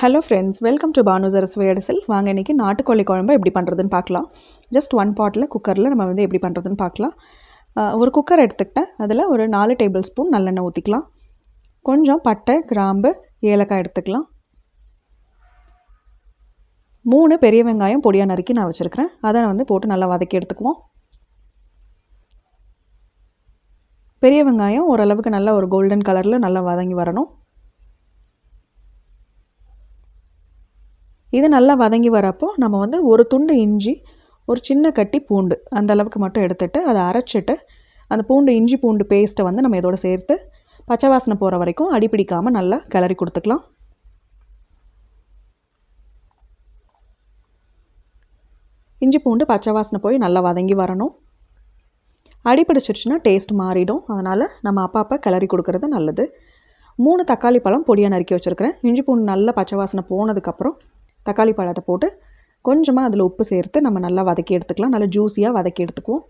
Hello friends, welcome to Banu's அரசு அடிசல். வாங்க இன்றைக்கி நாட்டுக்கோழி குழம்பு எப்படி பண்ணுறதுன்னு பார்க்கலாம். ஜஸ்ட் ஒன் பாட்டில் குக்கரில் நம்ம எப்படி பண்ணுறதுன்னு பார்க்கலாம். ஒரு குக்கர் எடுத்துக்கிட்டேன். அதில் ஒரு 4 டேபிள் ஸ்பூன் நல்லெண்ணெய் ஊற்றிக்கலாம். கொஞ்சம் பட்டை, கிராம்பு, ஏலக்காய் எடுத்துக்கலாம். 3 பெரிய வெங்காயம் பொடியாக நறுக்கி நான் வச்சுருக்கிறேன். அதை போட்டு நல்லா வதக்கி எடுத்துக்குவோம். பெரிய வெங்காயம் ஓரளவுக்கு நல்லா ஒரு கோல்டன் கலரில் நல்லா வதங்கி வரணும். இது நல்லா வதங்கி வரப்போ நம்ம ஒரு துண்டு இஞ்சி, ஒரு சின்ன கட்டி பூண்டு அந்த அளவுக்கு மட்டும் எடுத்துகிட்டு அதை அரைச்சிட்டு அந்த பூண்டு இஞ்சி பூண்டு பேஸ்ட்டை நம்ம இதோட சேர்த்து பச்சை வாசனை போகிற வரைக்கும் அடிப்பிடிக்காமல் நல்லா கிளறி கொடுத்துக்கலாம். இஞ்சி பூண்டு பச்சை வாசனை போய் நல்லா வதங்கி வரணும். அடிப்பிடிச்சிருச்சுன்னா டேஸ்ட் மாறிடும். அதனால் நம்ம அப்பப்போ கிளறி கொடுக்கறது நல்லது. 3 தக்காளி பழம் பொடியாக நறுக்கி வச்சுருக்கிறேன். இஞ்சி பூண்டு நல்லா பச்சை வாசனை போனதுக்கப்புறம் தக்காளி பழத்தை போட்டு கொஞ்சமாக அதில் உப்பு சேர்த்து நம்ம நல்லா வதக்கி எடுத்துக்கலாம். நல்லா ஜூஸியாக வதக்கி எடுத்துக்குவோம்.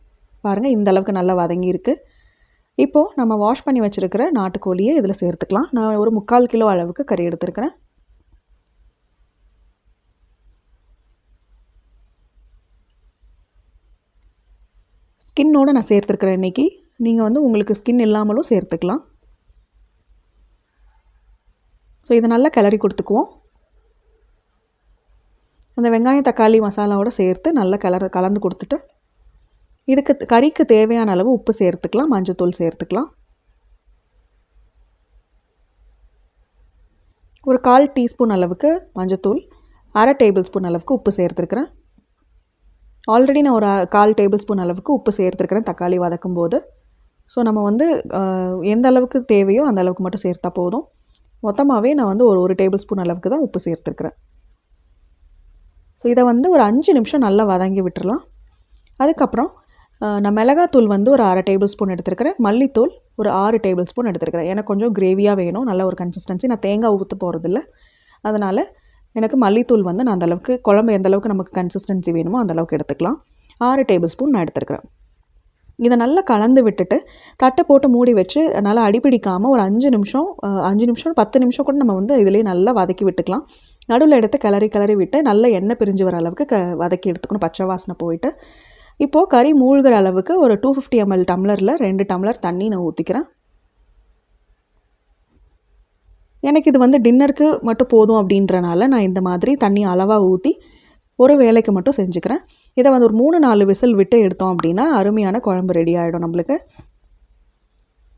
பாருங்கள், இந்த அளவுக்கு நல்லா வதங்கி இருக்குது. இப்போது நம்ம வாஷ் பண்ணி வச்சுருக்கிற நாட்டுக்கோழியை இதில் சேர்த்துக்கலாம். நான் ஒரு 3/4 கிலோ அளவுக்கு கறி எடுத்துருக்கிறேன். ஸ்கின்னோடு நான் சேர்த்துருக்கிறேன் இன்றைக்கி. நீங்கள் உங்களுக்கு ஸ்கின் இல்லாமலும் சேர்த்துக்கலாம். ஸோ இதை நல்லா கிளறி கொடுத்துக்குவோம். அந்த வெங்காயம் தக்காளி மசாலாவோடு சேர்த்து நல்லா கலந்து கொடுத்துட்டு இதுக்கு கறிக்கு தேவையான அளவு உப்பு சேர்த்துக்கலாம். மஞ்சத்தூள் சேர்த்துக்கலாம். ஒரு 1/4 டீஸ்பூன் அளவுக்கு மஞ்சத்தூள், 1/2 டேபிள் ஸ்பூன் அளவுக்கு உப்பு சேர்த்துருக்கிறேன். ஆல்ரெடி நான் ஒரு 1/4 டேபிள் ஸ்பூன் அளவுக்கு உப்பு சேர்த்துருக்கிறேன் தக்காளி வதக்கும் போது. ஸோ நம்ம எந்த அளவுக்கு தேவையோ அந்த அளவுக்கு மட்டும் சேர்த்தா போதும். மொத்தமாகவே நான் ஒரு டேபிள் ஸ்பூன் அளவுக்கு தான் உப்பு சேர்த்துருக்கிறேன். ஸோ இதை ஒரு 5 நிமிஷம் நல்லா வதங்கி விட்டுறலாம். அதுக்கப்புறம் நான் மிளகாத்தூள் ஒரு 1/2 டேபிள் ஸ்பூன் எடுத்துருக்கிறேன். மல்லித்தூள் ஒரு 6 டேபிள் ஸ்பூன் எடுத்துருக்கிறேன். எனக்கு கொஞ்சம் கிரேவியாக வேணும், நல்ல ஒரு கன்சிஸ்டன்சி. நான் தேங்காய் ஊற்ற போகிறதில்ல. அதனால் எனக்கு மல்லித்தூள் நான் அந்தளவுக்கு குழம்பு எந்த அளவுக்கு நமக்கு கன்சிஸ்டன்சி வேணுமோ அந்தளவுக்கு எடுத்துக்கலாம். 6 டேபிள் ஸ்பூன் நான் எடுத்துருக்கிறேன். இதை நல்லா கலந்து விட்டுட்டு தட்டை போட்டு மூடி வச்சு நல்லா அடிப்பிடிக்காமல் ஒரு 5 நிமிஷம் 10 நிமிஷம் கூட நம்ம இதிலே நல்லா வதக்கி விட்டுக்கலாம். நடுவில் எடுத்து கிளறி விட்டு நல்லா எண்ணெய் பிரிஞ்சு வர அளவுக்கு வதக்கி எடுத்துக்கணும், பச்சை வாசனை போயிட்டு. இப்போது கறி மூழ்கிற அளவுக்கு ஒரு 250 ml டம்ளரில் 2 டம்ளர் தண்ணி நான் ஊற்றிக்கிறேன். எனக்கு இது டின்னருக்கு மட்டும் போதும் அப்படின்றனால நான் இந்த மாதிரி தண்ணி அளவாக ஊற்றி ஒரு வேலைக்கு மட்டும் செஞ்சுக்கிறேன். இதை ஒரு 3-4 விசில் விட்டு எடுத்தோம் அப்படின்னா அருமையான குழம்பு ரெடி ஆகிடும் நம்மளுக்கு.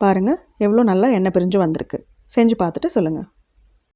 பாருங்கள் எவ்வளோ நல்லா எண்ணெய் பிரிஞ்சு வந்திருக்கு. செஞ்சு பார்த்துட்டு சொல்லுங்கள்.